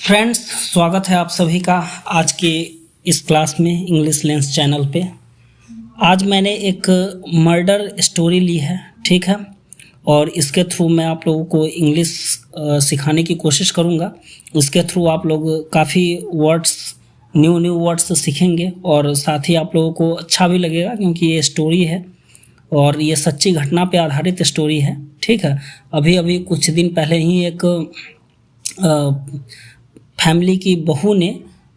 Friends, स्वागत है आप सभी का आज के इस क्लास में इंग्लिश लेंस चैनल पे। आज मैंने एक मर्डर स्टोरी ली है, ठीक है, और इसके थ्रू मैं आप लोगों को इंग्लिश सिखाने की कोशिश करूँगा। इसके थ्रू आप लोग काफ़ी वर्ड्स न्यू वर्ड्स सीखेंगे और साथ ही आप लोगों को अच्छा भी लगेगा, क्योंकि ये स्टोरी है और ये सच्ची घटना पे आधारित स्टोरी है, ठीक है। अभी कुछ दिन पहले ही एक फैमिली की बहू ने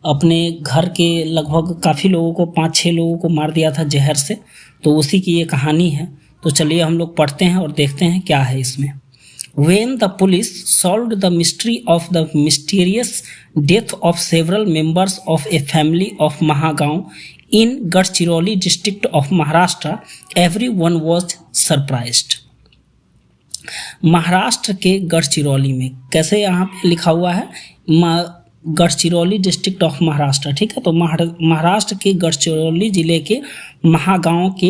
अपने घर के लगभग काफ़ी लोगों को 5-6 लोगों को मार दिया था जहर से। तो उसी की ये कहानी है। तो चलिए हम लोग पढ़ते हैं और देखते हैं क्या है इसमें। When the police solved the mystery of the mysterious death of several members of a family of Mahagaon in Gadchiroli district of Maharashtra, everyone was surprised. Maharashtra के गढ़चिरौली में, कैसे यहाँ पे लिखा हुआ है, गढ़चिरौली डिस्ट्रिक्ट ऑफ महाराष्ट्र, ठीक है। तो महाराष्ट्र के गढ़चिरौली जिले के महागांव के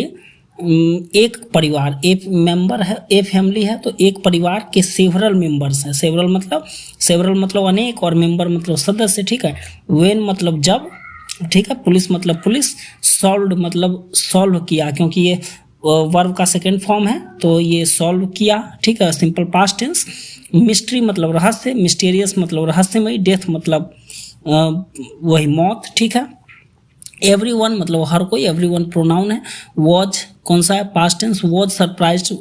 एक परिवार, एक मेंबर है, एक फैमिली है, तो एक परिवार के सेवरल मेंबर्स हैं। सेवरल मतलब अनेक और मेंबर मतलब सदस्य, ठीक है। वेन मतलब जब, ठीक है। पुलिस मतलब पुलिस, सॉल्व्ड मतलब सॉल्व किया, क्योंकि ये वर्ब का सेकेंड फॉर्म है तो ये सॉल्व किया, ठीक है, सिंपल पास्ट टेंस। मिस्ट्री मतलब रहस्य, मिस्टीरियस मतलब रहस्यमय, डेथ मतलब वही मौत, ठीक है। एवरीवन मतलब हर कोई, एवरीवन प्रोनाउन है। वॉज कौन सा है, past tense. Was surprised,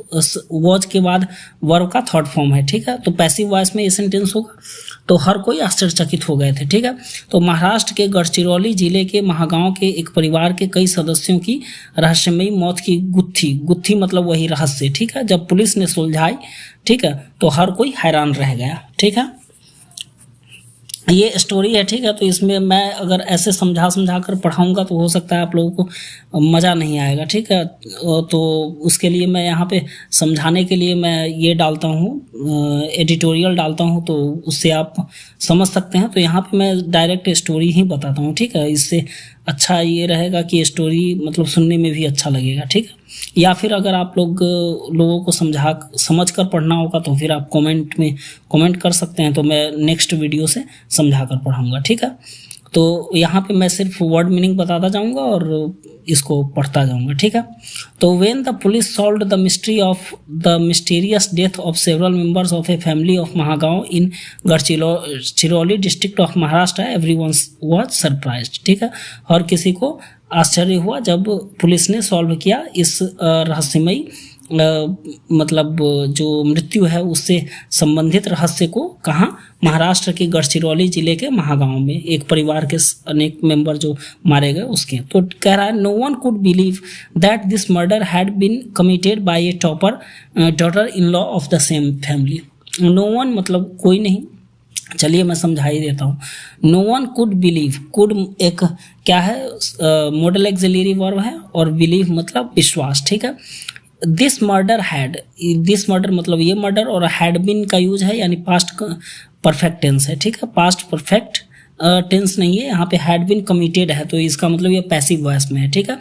was के बाद वर्ब का थर्ड फॉर्म है, ठीक है। तो पैसिव वॉइस में ये सेंटेंस होगा। तो हर कोई आश्चर्यचकित हो गए थे, ठीक है। तो महाराष्ट्र के गढ़चिरौली जिले के महागांव के एक परिवार के कई सदस्यों की रहस्यमयी मौत की गुत्थी मतलब वही रहस्य, ठीक है, जब पुलिस ने सुलझाई, ठीक है, तो हर कोई हैरान रह गया, ठीक है। ये स्टोरी है, ठीक है। तो इसमें मैं अगर ऐसे समझा कर पढ़ाऊंगा तो हो सकता है आप लोगों को मज़ा नहीं आएगा, ठीक है। तो उसके लिए मैं यहाँ पे समझाने के लिए मैं ये डालता हूँ, एडिटोरियल डालता हूँ, तो उससे आप समझ सकते हैं। तो यहाँ पे मैं डायरेक्ट स्टोरी ही बताता हूँ, ठीक है। इससे अच्छा ये रहेगा कि स्टोरी मतलब सुनने में भी अच्छा लगेगा, ठीक है। या फिर अगर आप लोगों को समझ कर पढ़ना होगा तो फिर आप कमेंट में कमेंट कर सकते हैं, तो मैं नेक्स्ट वीडियो से समझा कर पढ़ाऊँगा, ठीक है। तो यहाँ पे मैं सिर्फ वर्ड मीनिंग बताता जाऊँगा और इसको पढ़ता जाऊँगा, ठीक है। तो when the police solved the mystery of the mysterious death of several members of a family of Mahagaon in Gadchiroli district of Maharashtra, everyone was surprised, ठीक है। हर किसी को आश्चर्य हुआ जब पुलिस ने सॉल्व किया इस रहस्यमयी मतलब जो मृत्यु है उससे संबंधित रहस्य को। कहाँ, महाराष्ट्र के गढ़चिरौली जिले के महागांव में एक परिवार के अनेक मेंबर जो मारे गए उसके। तो कह रहा है, no one could believe that this murder had been committed by a topper daughter in law of the same family. No one मतलब कोई नहीं, चलिए मैं समझा ही देता हूँ। No one could believe, could एक क्या है, मॉडल एक्सिलरी वर्ब है, और बिलीव मतलब विश्वास, ठीक है। दिस मर्डर मतलब ये मर्डर, और हैड बीन का यूज है यानी पास्ट परफेक्ट टेंस है, ठीक है। पास्ट परफेक्ट टेंस नहीं है यहाँ पे, हैड बीन कमिटेड है, तो इसका मतलब ये पैसिव वॉइस में है, ठीक है।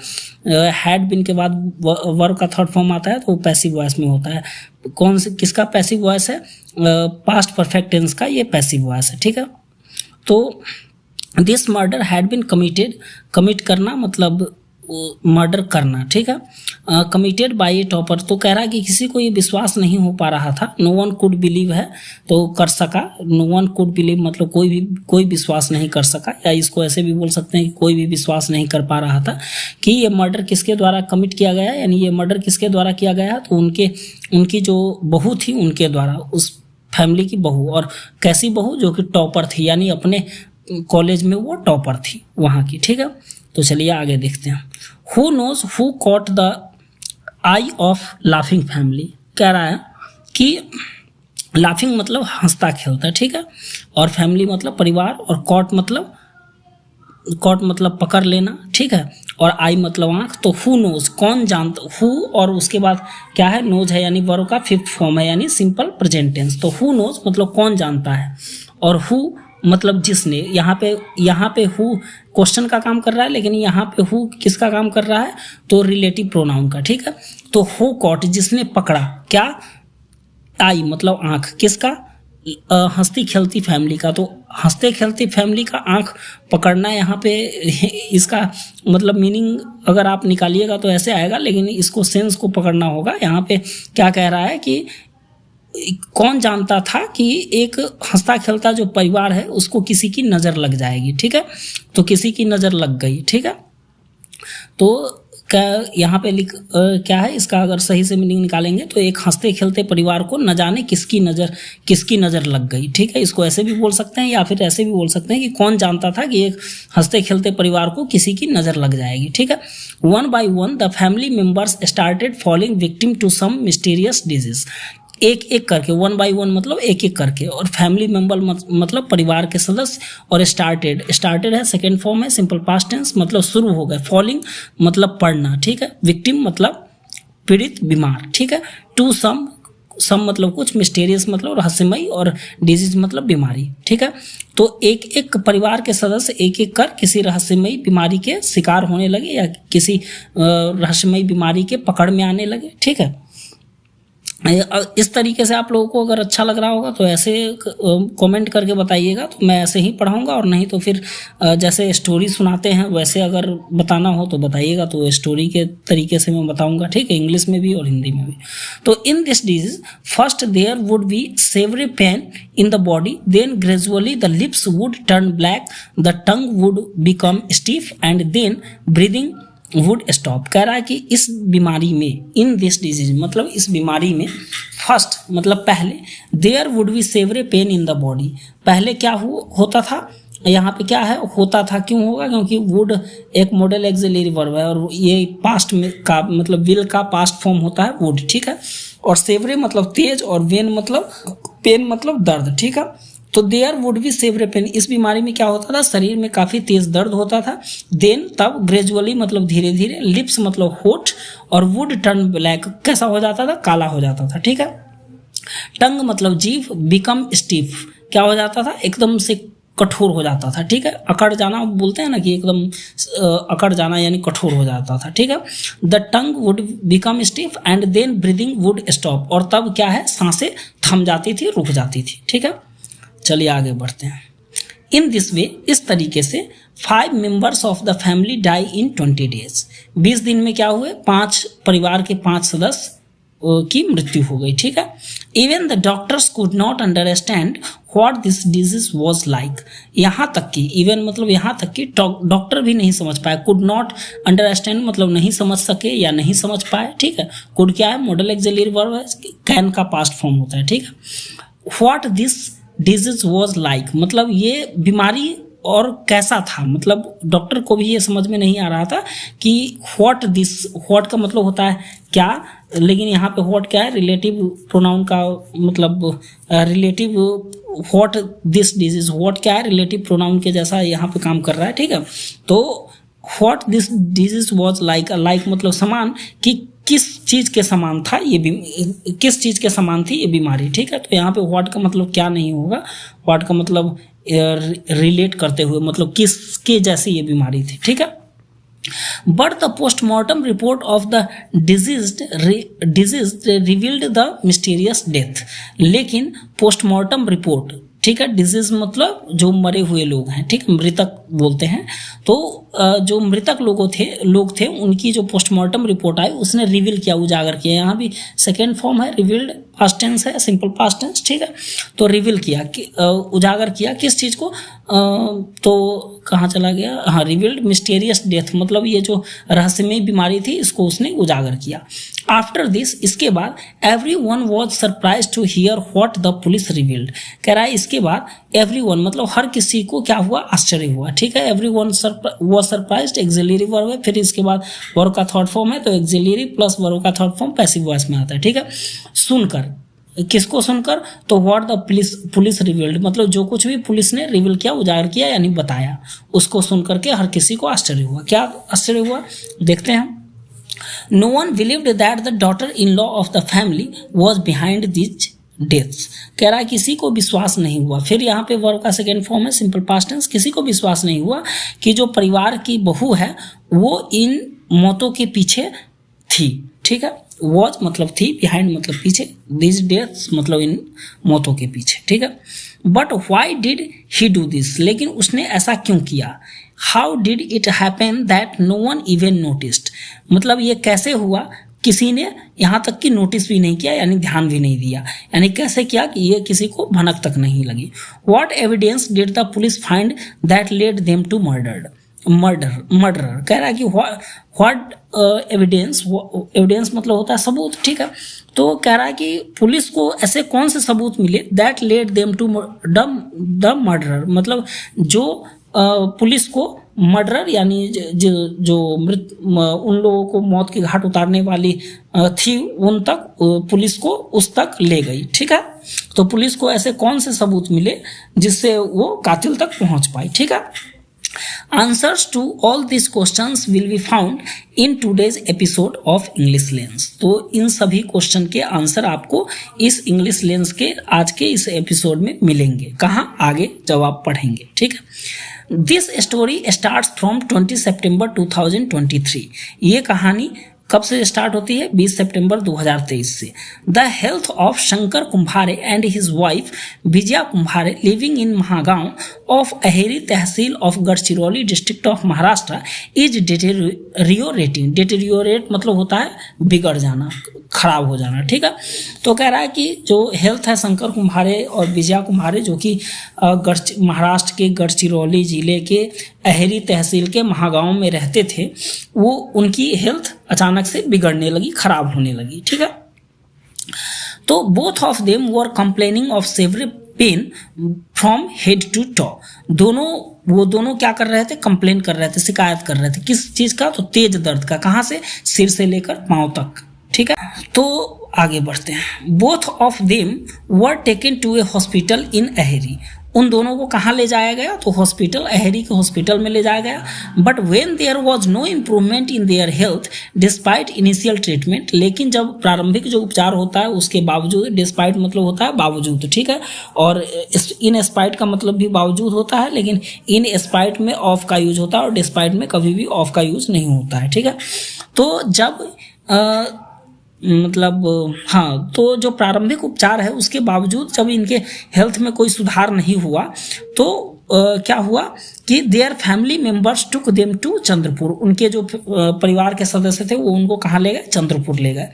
हैड बीन के बाद वर्ब का थर्ड फॉर्म आता है तो वो पैसिव वॉइस में होता है। कौन से किसका पैसिव वॉइस है, पास्ट परफेक्ट टेंस का ये पैसिव वॉइस है, ठीक है। तो this murder had been committed, commit करना मतलब मर्डर करना, ठीक है। कमिटेड बाय ए टॉपर, तो कह रहा है कि किसी को ये विश्वास नहीं हो पा रहा था। नो वन कुड बिलीव है तो कर सका, नो वन कुड बिलीव मतलब कोई विश्वास नहीं कर सका, या इसको ऐसे भी बोल सकते हैं कि कोई भी विश्वास नहीं कर पा रहा था कि ये मर्डर किसके द्वारा कमिट किया गया, यानी ये मर्डर किसके द्वारा किया गया। तो उनकी जो बहू थी उनके द्वारा, उस फैमिली की बहू, और कैसी बहू, जो कि टॉपर थी, यानी अपने कॉलेज में वो टॉपर थी वहाँ की, ठीक है। तो चलिए आगे देखते हैं। Who knows who caught the eye of laughing family, कह रहा है कि लाफिंग मतलब हंसता खेलता, ठीक है, और फैमिली मतलब परिवार, और कॉट मतलब पकड़ लेना, ठीक है, और आई मतलब आंख। तो हु नोज कौन जानता, हु और उसके बाद क्या है, नोज है, यानी वर्ब का फिफ्थ फॉर्म है, यानी सिंपल प्रेजेंट टेंस। तो हु नोज मतलब कौन जानता है, और हु मतलब जिसने। यहाँ पे हु क्वेश्चन का काम कर रहा है, लेकिन यहाँ पे हु किसका काम कर रहा है, तो रिलेटिव प्रोनाउन का, ठीक है। तो हु कॉट जिसने पकड़ा, क्या, आई मतलब आंख, किसका, हंसती खेलती फैमिली का, तो हंसते खेलती फैमिली का आंख पकड़ना यहाँ पे इसका मतलब मीनिंग अगर आप निकालिएगा तो ऐसे आएगा, लेकिन इसको सेंस को पकड़ना होगा। यहाँ पे क्या कह रहा है कि कौन जानता था कि एक हंसता खेलता जो परिवार है उसको किसी की नज़र लग जाएगी, ठीक है। तो किसी की नज़र लग गई, ठीक है। तो क्या यहाँ पे क्या है इसका अगर सही से मीनिंग निकालेंगे तो एक हंसते खेलते परिवार को न जाने किसकी नज़र लग गई, ठीक है। इसको ऐसे भी बोल सकते हैं या फिर ऐसे भी बोल सकते हैं कि कौन जानता था कि एक हंसते खेलते परिवार को किसी की नज़र लग जाएगी, ठीक है। One by one the family members started falling victim to some mysterious disease. एक एक करके, वन बाय वन मतलब एक एक करके, और फैमिली मेंबर मतलब परिवार के सदस्य, और स्टार्टेड है सेकेंड फॉर्म है सिंपल पास्ट टेंस मतलब शुरू हो गए, फॉलिंग मतलब पड़ना, ठीक है। विक्टिम मतलब पीड़ित बीमार, ठीक है। टू सम मतलब कुछ, मिस्टीरियस मतलब रहस्यमयी, और डिजीज मतलब बीमारी, ठीक है। तो एक एक परिवार के सदस्य एक एक कर किसी रहस्यमयी बीमारी के शिकार होने लगे या किसी रहस्यमयी बीमारी के पकड़ में आने लगे, ठीक है। इस तरीके से आप लोगों को अगर अच्छा लग रहा होगा तो ऐसे कमेंट करके बताइएगा, तो मैं ऐसे ही पढ़ाऊंगा, और नहीं तो फिर जैसे स्टोरी सुनाते हैं वैसे अगर बताना हो तो बताइएगा, तो स्टोरी के तरीके से मैं बताऊंगा, ठीक है, इंग्लिश में भी और हिंदी में भी। तो in this disease first there would be severe pain in the body, then gradually the lips would turn black, the tongue would become stiff and then breathing would stop. कह रहा है कि इस बीमारी में, इन दिस डिजीज मतलब इस बीमारी में, फर्स्ट मतलब पहले, there would be severe pain in the body, पहले क्या होता था, यहाँ पे क्या है होता था, क्यों होगा, क्योंकि वुड एक मॉडल एक्सिलरी वर्ब है, और ये पास्ट में का मतलब विल का पास्ट फॉर्म होता है वुड, ठीक है। और सेवरे मतलब तेज, और वेन मतलब पेन मतलब दर्द, ठीक है। तो there would be severe pain, इस बीमारी में क्या होता था, शरीर में काफ़ी तेज दर्द होता था। देन तब ग्रेजुअली मतलब धीरे धीरे, लिप्स मतलब होठ, और वुड टर्न ब्लैक कैसा हो जाता था, काला हो जाता था, ठीक है। टंग मतलब जीभ, बिकम स्टीफ क्या हो जाता था, एकदम से कठोर हो जाता था, ठीक है। अकड़ जाना बोलते हैं ना कि एकदम अकड़ जाना यानी कठोर हो जाता था, ठीक है। The tongue would become stiff and then breathing would stop, और तब क्या है सांसें थम जाती थी, रुक जाती थी, ठीक है। चलिए आगे बढ़ते हैं। इन दिस वे, इस तरीके से 5 members of the family die in 20 days, 20 दिन में क्या हुए, 5 परिवार के 5 सदस्य की मृत्यु हो गई, ठीक है। Even the doctors could not understand what this disease was like, यहाँ तक कि, इवन मतलब यहाँ तक कि डॉक्टर भी नहीं समझ पाए, कुड नॉट अंडरस्टैंड मतलब नहीं समझ सके या नहीं समझ पाए, ठीक है। कुड क्या है, मॉडल एक्सिलरी वर्ब है, कैन का पास्ट फॉर्म होता है, ठीक है। What this disease was like मतलब ये बीमारी और कैसा था, मतलब डॉक्टर को भी ये समझ में नहीं आ रहा था कि व्हाट दिस, व्हाट का मतलब होता है क्या, लेकिन यहाँ पे व्हाट क्या है, रिलेटिव प्रोनाउन का मतलब relative, what this disease, what क्या है, रिलेटिव प्रोनाउन के जैसा यहाँ पे काम कर रहा है, ठीक है। तो what this disease was like, like मतलब समान, कि किस चीज़ के समान था ये, किस चीज़ के समान थी ये बीमारी, ठीक है। तो यहाँ पे व्हाट का मतलब क्या नहीं होगा, व्हाट का मतलब रिलेट करते हुए मतलब किसके जैसी ये बीमारी थी, ठीक है। But the postmortem report of the disease revealed the mysterious death, लेकिन पोस्टमार्टम रिपोर्ट, ठीक है, डिजीज मतलब जो मरे हुए लोग हैं, ठीक, मृतक बोलते हैं। तो जो मृतक लोग थे उनकी जो पोस्टमार्टम रिपोर्ट आई उसने रिवील किया, उजागर किया, यहाँ भी सेकेंड फॉर्म है, रिवील्ड पास्ट टेंस है, सिंपल पास्ट टेंस, ठीक है। तो रिवील किया कि उजागर किया किस चीज़ को, तो कहाँ चला गया, हाँ, रिवील्ड मिस्टीरियस डेथ मतलब ये जो रहस्यमय बीमारी थी इसको उसने उजागर किया। आफ्टर दिस, इसके बाद, every one was surprise to hear what the police revealed, कह रहा है इसके बाद एवरी वन मतलब हर किसी को क्या हुआ, आश्चर्य हुआ, ठीक है। Every one was surprised axillary verb है, फिर इसके बाद वर्ब का थर्ड फॉर्म है, तो एक्सिलरी प्लस वर्ब का थर्ड फॉर्म पैसिव वॉइस में आता है, ठीक है। सुनकर, किसको सुनकर, तो व्हाट द पुलिस रिवील्ड मतलब जो कुछ भी पुलिस ने रिवील किया, उजागर किया यानी बताया, उसको सुनकर के हर किसी को आश्चर्य हुआ। क्या आश्चर्य हुआ देखते हैं। No one believed that the daughter-in-law of the family was behind these deaths. कह रहा है किसी को विश्वास नहीं हुआ, फिर यहाँ पे वर्ब का सेकेंड फॉर्म है सिंपल पास्ट टेंस, किसी को विश्वास नहीं हुआ कि जो परिवार की बहू है वो इन मौतों के पीछे थी, ठीक है, वॉज मतलब थी, बिहाइंड मतलब पीछे, दिस डेथ्स मतलब इन मौतों के पीछे, ठीक है। But why did he do this, लेकिन उसने ऐसा क्यों किया। How did it happen that no one even noticed, मतलब ये कैसे हुआ, किसी ने यहाँ तक कि नोटिस भी नहीं किया, यानी ध्यान भी नहीं दिया, यानी कैसे किया कि ये किसी को भनक तक नहीं लगी। What evidence did the police find that led them to murder कह रहा है कि व्हाट एविडेंस, एविडेंस मतलब होता है सबूत, ठीक है। तो कह रहा है कि पुलिस को ऐसे कौन से सबूत मिले that led them to the murderer, मतलब जो पुलिस को मर्डरर यानी जो उन लोगों को मौत की घाट उतारने वाली थी उन तक, पुलिस को उस तक ले गई, ठीक है। तो पुलिस को ऐसे कौन से सबूत मिले जिससे वो कातिल तक पहुंच पाई, ठीक है। Answers to all these questions will be found in today's episode of English Lens। तो इन सभी क्वेश्चन के आंसर आपको इस इंग्लिश लेंस के आज के इस एपिसोड में मिलेंगे। कहाँ, आगे जब आप पढ़ेंगे, ठीक है। दिस स्टोरी स्टार्ट्स फ्रॉम 20 सितंबर 2023। ये कहानी कब से स्टार्ट होती है, 20 सितंबर 2023 से। The health of Shankar Kumbhare and his wife Vijaya Kumbhare living in Mahagaon of Aheri tehsil of Gadchiroli district of Maharashtra is deteriorating. Deteriorate मतलब होता है बिगड़ जाना, खराब हो जाना, ठीक है। तो कह रहा है कि जो हेल्थ है शंकर कुम्भारे और विजया कुम्भारे जो कि महाराष्ट्र के गढ़चिरौली जिले के अहेरी तहसील के महागांव में रहते थे, वो उनकी हेल्थ अचानक से बिगड़ने लगी, खराब होने लगी, ठीक है। तो both of them were complaining of severe pain from head to toe. वो दोनों क्या कर रहे थे, कंप्लेन कर रहे थे, शिकायत कर रहे थे, किस चीज का, तो तेज दर्द का, कहाँ से, सिर से लेकर पांव तक, ठीक है। तो आगे बढ़ते हैं। Both of them were taken to a hospital in Aheri. उन दोनों को कहाँ ले जाया गया, तो हॉस्पिटल, अहेरी के हॉस्पिटल में ले जाया गया। But when there was no improvement in their health despite initial treatment, लेकिन जब प्रारंभिक जो उपचार होता है उसके बावजूद, डिस्पाइट मतलब होता है बावजूद, ठीक है, और इन स्पाइट का मतलब भी बावजूद होता है, लेकिन इन स्पाइट में ऑफ का यूज होता है और डिस्पाइट में कभी भी ऑफ का यूज नहीं होता है, ठीक है। तो जब तो जो प्रारंभिक उपचार है उसके बावजूद जब इनके हेल्थ में कोई सुधार नहीं हुआ तो क्या हुआ कि their family members took them to Chandrapur. उनके जो परिवार के सदस्य थे वो उनको कहाँ ले गए, चंद्रपुर ले गए।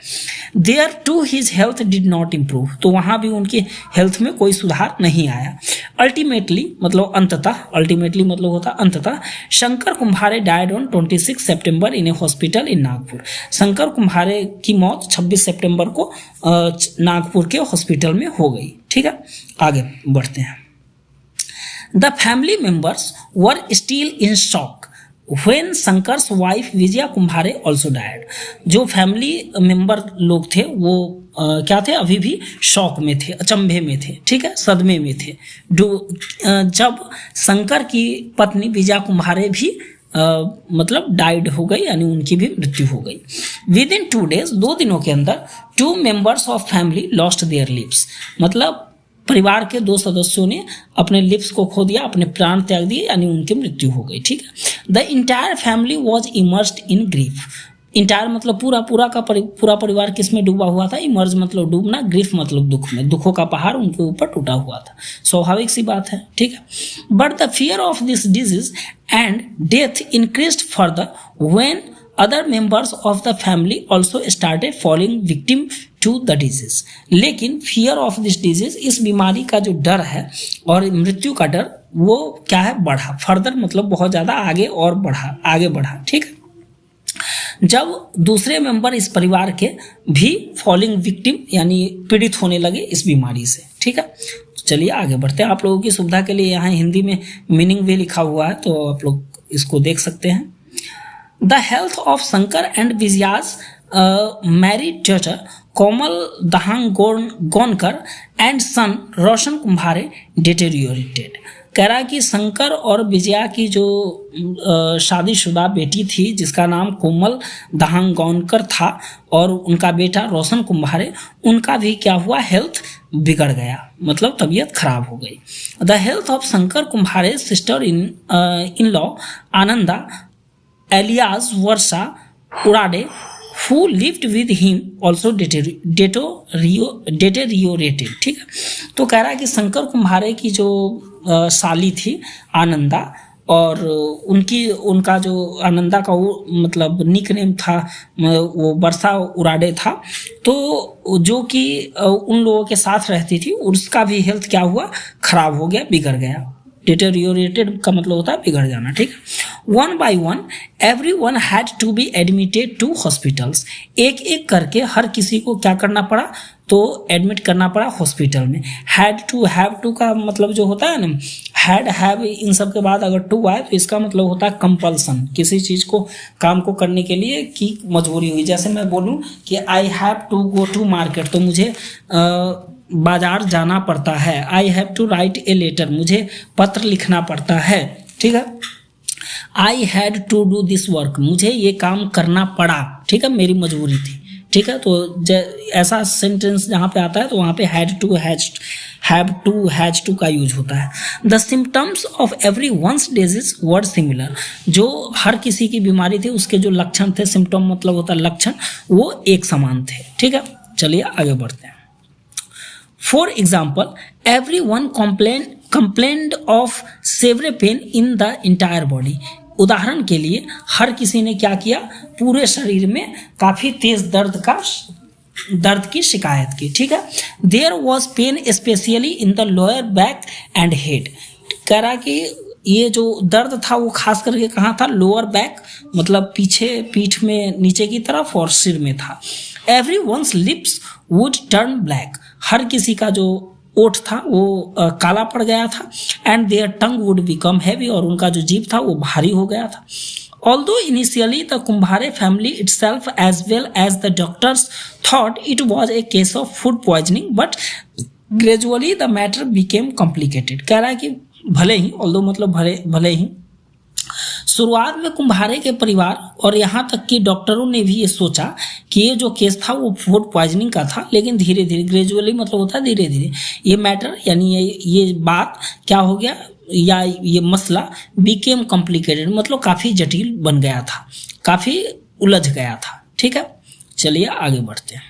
There too his health did not improve, तो वहाँ भी उनकी हेल्थ में कोई सुधार नहीं आया। अल्टीमेटली मतलब अंततः, अल्टीमेटली मतलब होता अंततः, शंकर कुम्भारे डायड ऑन 26 सितंबर in a hospital in Nagpur. Shankar Kumbhare की मौत 26 सितंबर को नागपुर के हॉस्पिटल में हो गई, ठीक है। आगे बढ़ते हैं। The family members were still in shock when Shankar's wife Vijaya Kumbhare also died। जो फैमिली मेंबर लोग थे वो क्या थे, अभी भी शॉक में थे, अचंभे में थे, ठीक है, सदमे में थे। जब शंकर की पत्नी विजया कुम्भारे भी मतलब डाइड हो गई, यानी उनकी भी मृत्यु हो गई। विद इन 2 days, 2 दिनों के अंदर 2 members of family lost their lives, मतलब परिवार के 2 सदस्यों ने अपने लिप्स को खो दिया, अपने प्राण त्याग दिए, यानी उनकी मृत्यु हो गई, ठीक है। The entire family was immersed in grief. Entire मतलब पूरा परिवार किस में डूबा हुआ था, इमर्ज मतलब डूबना, ग्रीफ मतलब दुख में, दुखों का पहाड़ उनके ऊपर टूटा हुआ था, स्वाभाविक सी बात है, ठीक है। But the fear of this disease and death increased further when other members of the family also started falling victim to the disease। लेकिन fear of this disease, इस बीमारी का जो डर है और मृत्यु का डर, वो क्या है, बढ़ा। फर्दर मतलब बहुत ज़्यादा आगे और आगे बढ़ा, ठीक है। जब दूसरे मेंबर इस परिवार के भी फॉलिंग विक्टिम यानी पीड़ित होने लगे इस बीमारी से, ठीक है। चलिए आगे बढ़ते हैं। आप लोगों की सुविधा के लिए यहाँ हिंदी में मीनिंग भी लिखा हुआ है, तो आप लोग इसको देख सकते हैं। The health of Shankar and Vijaya's married daughter Komal Dahang Gonkar and son Roshan Kumbhare deteriorated। कह रहा है कि शंकर और विजया की जो शादीशुदा बेटी थी जिसका नाम कोमल दहांग गौनकर था और उनका बेटा रोशन कुम्भारे, उनका भी क्या हुआ, हेल्थ बिगड़ गया, मतलब तबीयत खराब हो गई। The health of Shankar Kumbhare sister in law Ananda alias Varsha Urade who lived with him also deteriorated. ठीक है, तो कह रहा है कि शंकर कुम्हारे की जो साली थी आनंदा, और उनका जो आनंदा का वो मतलब निक नेम था वो वर्षा उराडे था, तो जो कि उन लोगों के साथ रहती थी उसका भी हेल्थ क्या हुआ, खराब हो गया, बिगड़ गया। डिटेरियोरेटेड का मतलब होता है बिगड़ जाना। ठीक है, one by one everyone had to be admitted to hospitals. एक एक करके हर किसी को क्या करना पड़ा, तो एडमिट करना पड़ा हॉस्पिटल में। हैड टू, हैव टू का मतलब जो होता है ना, हैड हैव इन सब के बाद अगर टू आए तो इसका मतलब होता है कंपल्सन, किसी चीज को काम को करने के लिए की मजबूरी हुई। जैसे मैं बोलूं कि I have to go to market, तो मुझे बाजार जाना पड़ता है। I have to write a letter, मुझे पत्र लिखना पड़ता है। ठीक है, I had to do this work, मुझे ये काम करना पड़ा। ठीक है, मेरी मजबूरी थी। ठीक है, तो ऐसा सेंटेंस जहाँ पे आता है तो वहाँ पे हैड टू, हैज टू का यूज होता है। The symptoms of every one's disease were similar, जो हर किसी की बीमारी थी उसके जो लक्षण थे, सिम्टम मतलब होता है लक्षण, वो एक समान थे। ठीक है, चलिए आगे बढ़ते हैं। For example everyone complained of severe pain in the entire body। उदाहरण के लिए हर किसी ने क्या किया, पूरे शरीर में काफी तेज दर्द की शिकायत की। ठीक है, there was pain specially in the lower back and head. कह रहा कि ये जो दर्द था वो खास करके कहाँ था, लोअर बैक मतलब पीछे पीठ में नीचे की तरफ, और सिर में था। Everyone's lips would turn black, हर किसी का जो ओठ था वो काला पड़ गया था। And their tongue would become heavy, और उनका जो जीभ था वो भारी हो गया था। Although initially the Kumbhare family itself as well as the doctors thought it was a case of food poisoning, but gradually the matter became complicated। कह रहा है कि भले ही, although मतलब भले ही शुरुआत में कुम्हारे के परिवार और यहाँ तक कि डॉक्टरों ने भी ये सोचा कि ये जो केस था वो फूड पॉइजनिंग का था, लेकिन धीरे धीरे, ग्रेजुअली मतलब होता है धीरे धीरे, ये मैटर यानी ये बात क्या हो गया, या ये मसला बिकेम कॉम्प्लिकेटेड मतलब काफ़ी जटिल बन गया था, काफ़ी उलझ गया था। ठीक है, चलिए आगे बढ़ते हैं।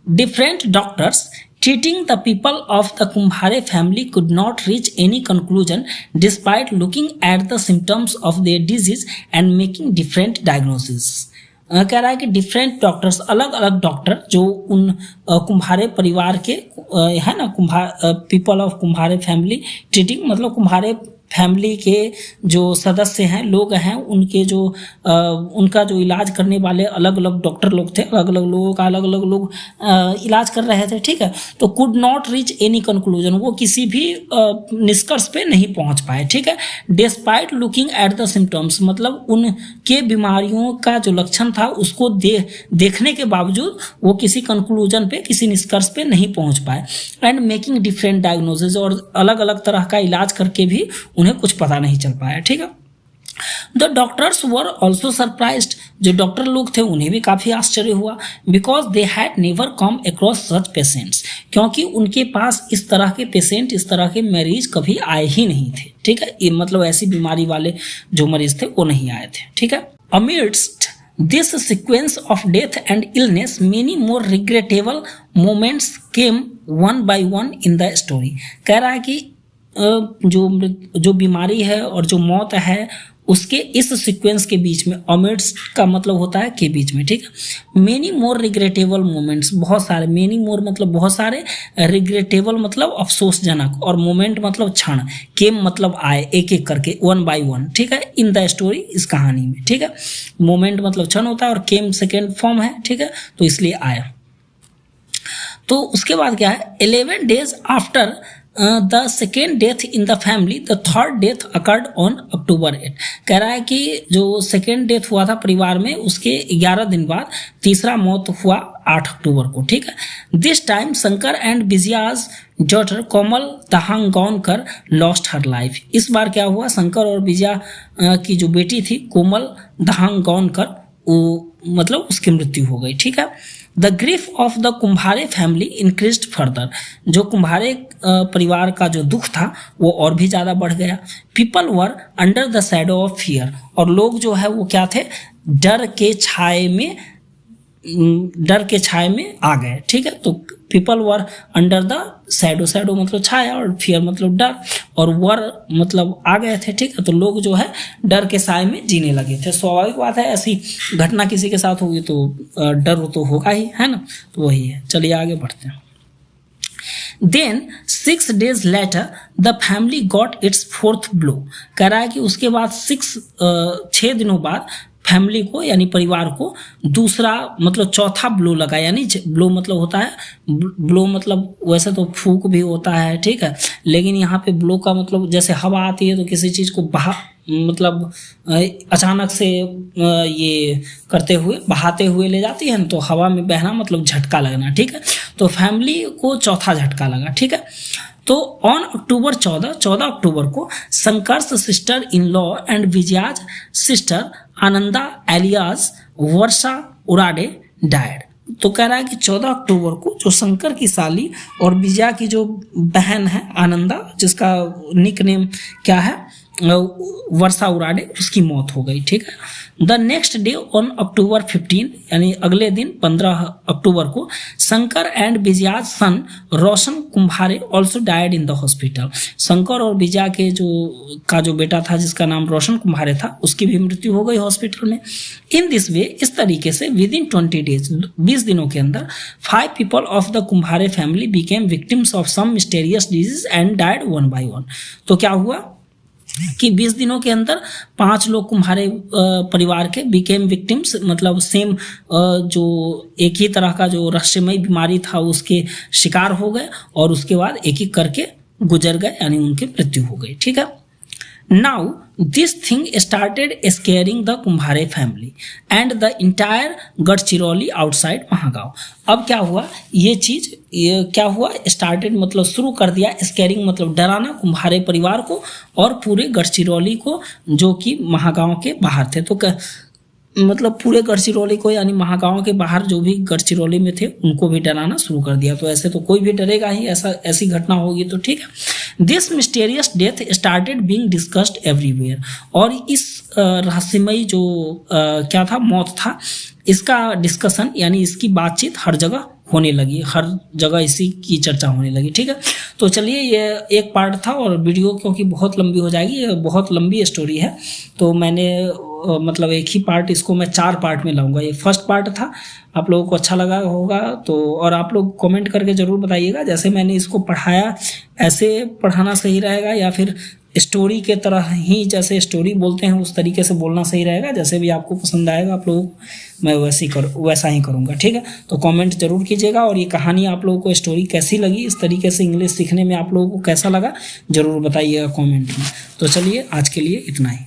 Different doctors treating the people of the Kumbhare family could not reach any conclusion despite looking at the symptoms of their disease and making different diagnoses। कह रहा है कि डिफरेंट डॉक्टर्स, अलग अलग डॉक्टर जो उन कुम्हारे परिवार के है ना, पीपल ऑफ कुम्हारे फैमिली ट्रीटिंग मतलब कुम्हारे फैमिली के जो सदस्य हैं, लोग हैं, उनके जो उनका जो इलाज करने वाले अलग अलग डॉक्टर लोग थे, अलग अलग लोगों का अलग अलग लोग इलाज कर रहे थे। ठीक है, तो could not reach any conclusion, वो किसी भी निष्कर्ष पे नहीं पहुंच पाए। ठीक है, despite looking at the symptoms मतलब उनके बीमारियों का जो लक्षण था उसको देखने के बावजूद वो किसी कंक्लूजन पे, किसी निष्कर्ष पे नहीं पहुंच पाए। एंड मेकिंग डिफरेंट डायग्नोसिस, और अलग अलग तरह का इलाज करके भी उन्हें कुछ पता नहीं चल पाया। ठीक है, the doctors were also surprised, जो डॉक्टर लोग थे उन्हें भी काफी आश्चर्य हुआ। Because they had never come across such patients, क्योंकि उनके पास इस तरह के पेशेंट, इस तरह के मरीज कभी आए ही नहीं थे। ठीक है, ये मतलब ऐसी बीमारी वाले जो मरीज थे वो नहीं आए थे। ठीक है, amidst this sequence of death and illness many more regrettable moments came one by one in the story. कह रहा है कि जो बीमारी है और जो मौत है उसके इस सीक्वेंस के बीच में, अमिड्स का मतलब होता है के बीच में। ठीक है, मेनी मोर रिग्रेटेबल मोमेंट्स, बहुत सारे, मेनी मोर मतलब बहुत सारे, रिग्रेटेबल मतलब अफसोसजनक, और मोमेंट मतलब क्षण, केम मतलब आए, एक एक करके, वन बाय वन। ठीक है, इन द स्टोरी, इस कहानी में। ठीक है, मोमेंट मतलब क्षण होता है और केम सेकेंड फॉर्म है। ठीक है, तो इसलिए आया। तो उसके बाद क्या है, 11 days after the second death in the family the third death occurred on October 8। कह रहा है कि जो सेकेंड डेथ हुआ था परिवार में उसके 11 दिन बाद तीसरा मौत हुआ 8 अक्टूबर को। ठीक है, this time Shankar and Vijaya's daughter Komal Dahangaonkar lost her life. इस बार क्या हुआ, शंकर और विजया की जो बेटी थी कोमल दहांगौनकर, वो मतलब उसकी मृत्यु हो गई। ठीक है, the grief of the Kumhare family increased further, जो कुम्हारे परिवार का जो दुख था वो और भी ज़्यादा बढ़ गया। People were under the shadow of fear, और लोग जो है वो क्या थे, डर के छाए में आ गए। ठीक है, तो people were under the shadow मतलब छाया, और फियर मतलब डर, और वर मतलब आ गए थे। ठीक है, तो लोग जो है डर के साए में जीने लगे थे। स्वाभाविक बात है, ऐसी घटना किसी के साथ होगी तो डर तो होगा ही, है ना, तो वही है। चलिए आगे बढ़ते हैं। Then 6 days later the family got its fourth blow, कह रहा है कि उसके बाद 6 दिनों बाद फैमिली को यानी परिवार को दूसरा मतलब चौथा ब्लो लगा। यानी ब्लो मतलब होता है, ब्लो मतलब वैसे तो फूंक भी होता है, ठीक है, लेकिन यहाँ पे ब्लो का मतलब जैसे हवा आती है तो किसी चीज़ को मतलब अचानक से ये करते हुए बहाते हुए ले जाती है ना, तो हवा में बहना मतलब झटका लगना। ठीक है, तो फैमिली को चौथा झटका लगा। ठीक है, तो ऑन अक्टूबर 14 अक्टूबर को Shankar's sister in law and Vijaya's sister Ananda alias Varsha Urade died. तो कह रहा है कि 14 अक्टूबर को जो शंकर की साली और विजया की जो बहन है आनंदा, जिसका निक नेम क्या है वर्षा उराडे, उसकी मौत हो गई। ठीक है, the next day on October 15 यानी अगले दिन 15 अक्टूबर को Shankar and Vijaya's son Roshan Kumhare also died in the hospital. Shankar और विजया के जो बेटा था जिसका नाम रोशन कुम्हारे था, उसकी भी मृत्यु हो गई हॉस्पिटल में। इन दिस वे, इस तरीके से विद इन 20 डेज 20 दिनों के अंदर 5 people of the Kumhare family became victims of some mysterious disease and died one by one. तो क्या हुआ कि 20 दिनों के अंदर 5 लोग कुम्हारे परिवार के बिकेम विक्टिम्स मतलब सेम जो एक ही तरह का जो रहस्यमय बीमारी था उसके शिकार हो गए, और उसके बाद एक एक करके गुजर गए, यानी उनकी मृत्यु हो गई। ठीक है, now this thing started scaring the Kumhare family and the entire Gadchiroli outside Mahagaon. अब क्या हुआ, ये क्या हुआ, स्टार्टेड मतलब शुरू कर दिया, स्केयरिंग मतलब डराना कुम्हारे परिवार को और पूरे गढ़चिरौली को, जो कि महागांव के बाहर थे। तो मतलब पूरे गढ़चिरौली को यानी महागांव के बाहर जो भी गढ़चिरौली में थे उनको भी डराना शुरू कर दिया। तो ऐसे तो कोई भी डरेगा ही, ऐसी घटना होगी तो। ठीक है, this mysterious death started being discussed everywhere, और इस रहस्यमयी जो क्या था, मौत था, इसका डिस्कशन यानी इसकी बातचीत हर जगह होने लगी, हर जगह इसी की चर्चा होने लगी। ठीक है, तो चलिए ये एक पार्ट था, और वीडियो क्योंकि बहुत लंबी हो जाएगी, ये बहुत लंबी स्टोरी है, तो मैंने मतलब एक ही पार्ट, इसको मैं 4 पार्ट में लाऊंगा। ये फर्स्ट पार्ट था, आप लोगों को अच्छा लगा होगा तो, और आप लोग कमेंट करके ज़रूर बताइएगा जैसे मैंने इसको पढ़ाया ऐसे पढ़ाना सही रहेगा, या फिर स्टोरी के तरह ही जैसे स्टोरी बोलते हैं उस तरीके से बोलना सही रहेगा। जैसे भी आपको पसंद आएगा आप लोग, मैं वैसा ही करूँगा। ठीक है, तो कमेंट जरूर कीजिएगा, और ये कहानी आप लोगों को स्टोरी कैसी लगी, इस तरीके से इंग्लिश सीखने में आप लोगों को कैसा लगा, ज़रूर बताइएगा कमेंट में। तो चलिए आज के लिए इतना ही।